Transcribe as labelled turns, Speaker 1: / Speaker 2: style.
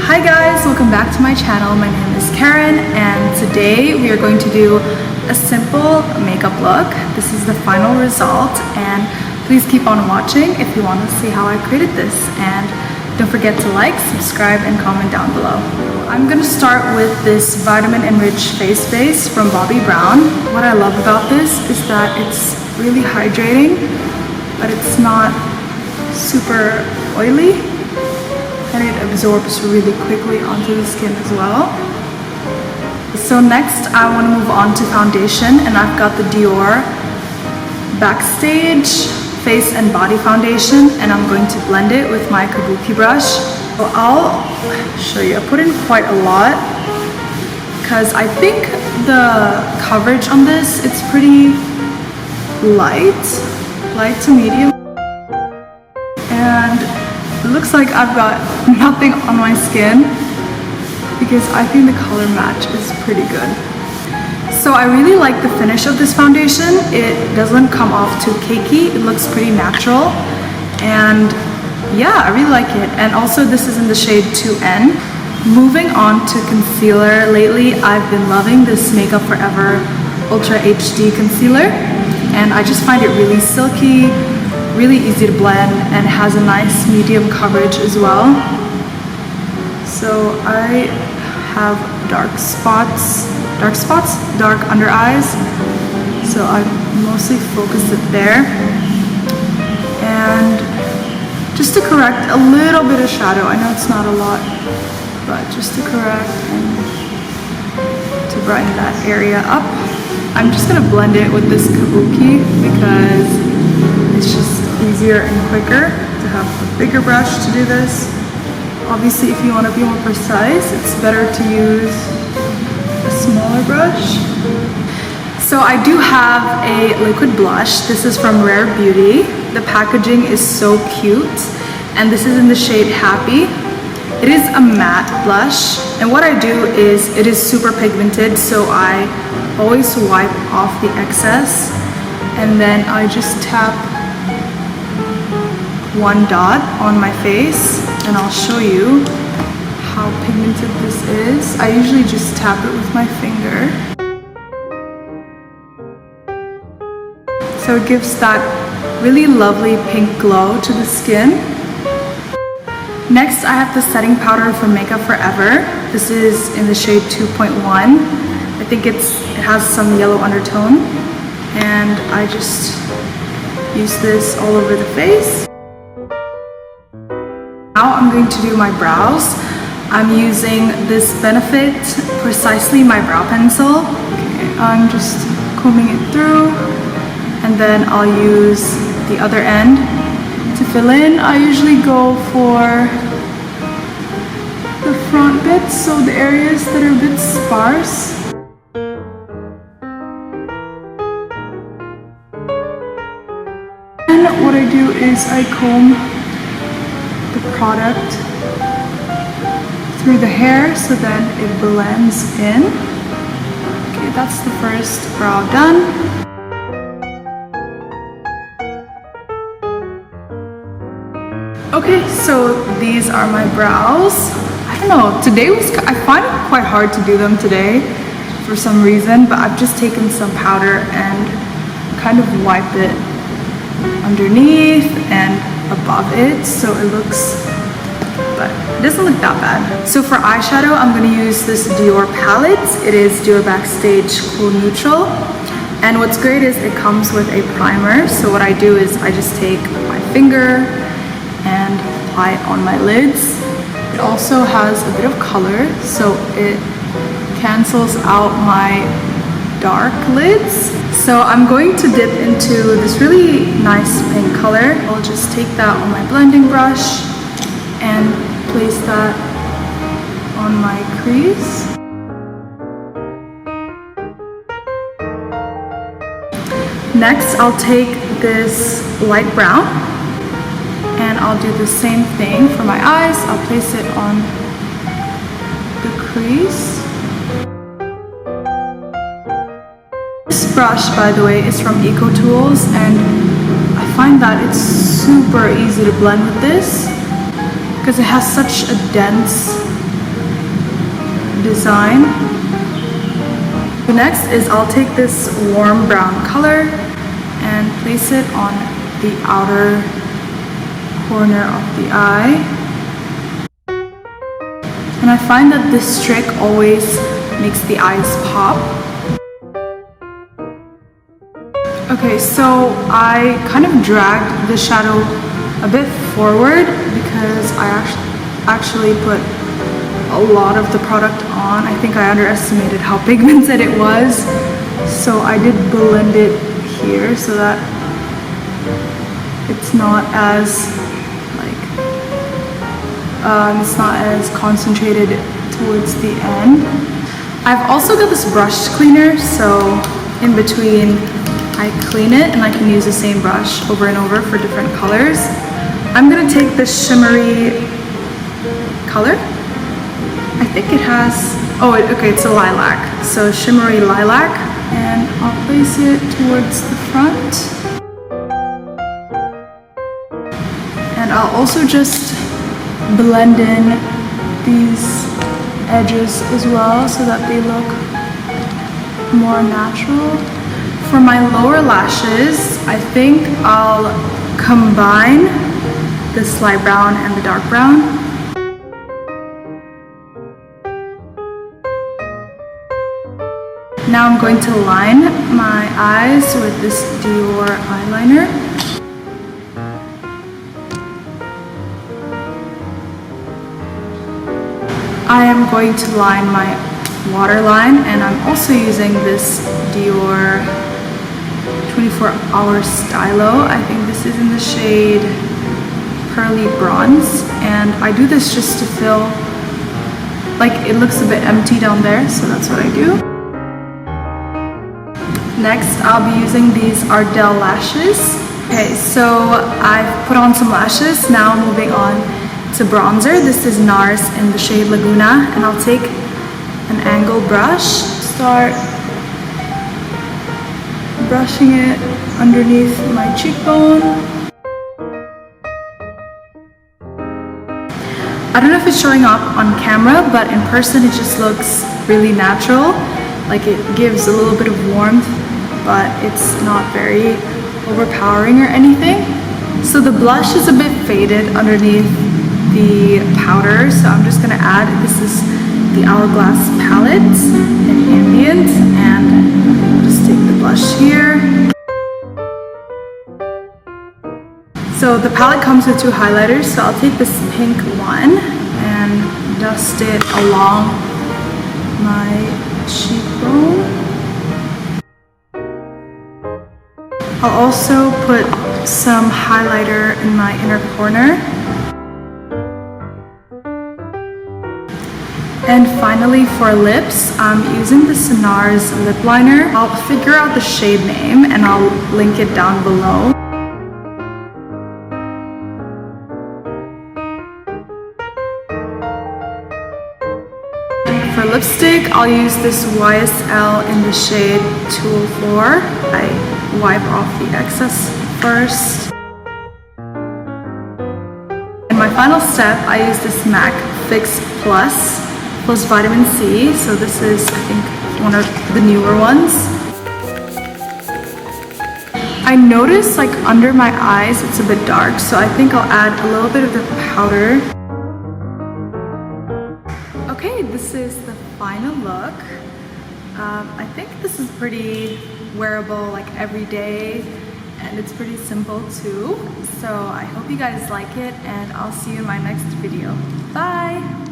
Speaker 1: Hi guys, welcome back to my channel. My name is Karen and today we are going to do a simple makeup look. This is the final result and please keep on watching if you want to see how I created this, and don't forget to like, subscribe and comment down below. I'm going to start with this vitamin enriched face base from Bobbi Brown. What I love about this is that it's really hydrating, but it's not super oily. And it absorbs really quickly onto the skin as well. So next I want to move on to foundation, and I've got the Dior Backstage Face and Body Foundation, and I'm going to blend it with my kabuki brush. So I'll show you, I put in quite a lot because I think the coverage on this, it's pretty light to medium. And it looks like I've got nothing on my skin because I think the color match is pretty good. So I really like the finish of this foundation. It doesn't come off too cakey. It looks pretty natural. And yeah, I really like it. And also this is in the shade 2N. Moving on to concealer. Lately I've been loving this Makeup Forever Ultra HD concealer. And I just find it really silky, really easy to blend, and has a nice medium coverage as well. So I have dark under eyes, so I mostly focused it there. And just to correct a little bit of shadow, I know it's not a lot, but just to correct and to brighten that area up, I'm just gonna blend it with this kabuki because it's just easier and quicker to have a bigger brush to do this. Obviously, if you want to be more precise, it's better to use a smaller brush. So I do have a liquid blush. This is from Rare Beauty. The packaging is so cute, and this is in the shade Happy. It is a matte blush, and what I do is, it is super pigmented, so I always wipe off the excess, and then I just tap one dot on my face, and I'll show you how pigmented this is. I usually just tap it with my finger. So it gives that really lovely pink glow to the skin. Next I have the setting powder from Makeup Forever. This is in the shade 2.1. I think it has some yellow undertone, and I just use this all over the face. Now I'm going to do my brows. I'm using this Benefit Precisely My Brow Pencil. Okay, I'm just combing it through, and then I'll use the other end to fill in. I usually go for the front bits, so the areas that are a bit sparse. And what I do is I comb the product through the hair so then it blends in. Okay, that's the first brow done. Okay, so these are my brows. I don't know, I find it quite hard to do them today for some reason, but I've just taken some powder and kind of wiped it underneath and above it, so it looks, but it doesn't look that bad. So for eyeshadow, I'm going to use this Dior palette. It is Dior Backstage Cool Neutral, and what's great is it comes with a primer. So what I do is I just take my finger and apply it on my lids. It also has a bit of color, so it cancels out my dark lids. So I'm going to dip into this really nice pink color. I'll just take that on my blending brush and place that on my crease. Next, I'll take this light brown and I'll do the same thing for my eyes. I'll place it on the crease. This brush, by the way, is from Eco Tools, and I find that it's super easy to blend with this because it has such a dense design. Next is I'll take this warm brown color and place it on the outer corner of the eye. And I find that this trick always makes the eyes pop. Okay, so I kind of dragged the shadow a bit forward because I actually put a lot of the product on. I think I underestimated how pigmented it was. So I did blend it here so that it's not as it's not as concentrated towards the end. I've also got this brush cleaner, so in between I clean it and I can use the same brush over and over for different colors. I'm gonna take this shimmery color. I think it has, okay, it's a lilac. So shimmery lilac, and I'll place it towards the front. And I'll also just blend in these edges as well so that they look more natural. For my lower lashes, I think I'll combine this light brown and the dark brown. Now I'm going to line my eyes with this Dior eyeliner. I am going to line my waterline, and I'm also using this Dior 24-hour stylo. I think this is in the shade Pearly Bronze, and I do this just to fill, like, it looks a bit empty down there, so that's what I do. Next, I'll be using these Ardell lashes. Okay, so I've put on some lashes. Now moving on to bronzer. This is Nars in the shade Laguna, and I'll take an angle brush, start brushing it underneath my cheekbone. I don't know if it's showing up on camera, but in person it just looks really natural. Like, it gives a little bit of warmth, but it's not very overpowering or anything. So the blush is a bit faded underneath the powder, so I'm just gonna add, this is the Hourglass palette in Ambient, and I'll just take the blush here. So the palette comes with two highlighters, so I'll take this pink one and dust it along my cheekbone. I'll also put some highlighter in my inner corner. And finally, for lips, I'm using the Nars Lipliner. I'll figure out the shade name and I'll link it down below. For lipstick, I'll use this YSL in the shade 204. I wipe off the excess first. In my final step, I use this MAC Fix Plus vitamin C. So this is, I think, one of the newer ones. I notice, like, under my eyes it's a bit dark, so I think I'll add a little bit of the powder. Okay, this is the final look. I think this is pretty wearable, like, every day, and it's pretty simple too. So I hope you guys like it, and I'll see you in my next video. Bye!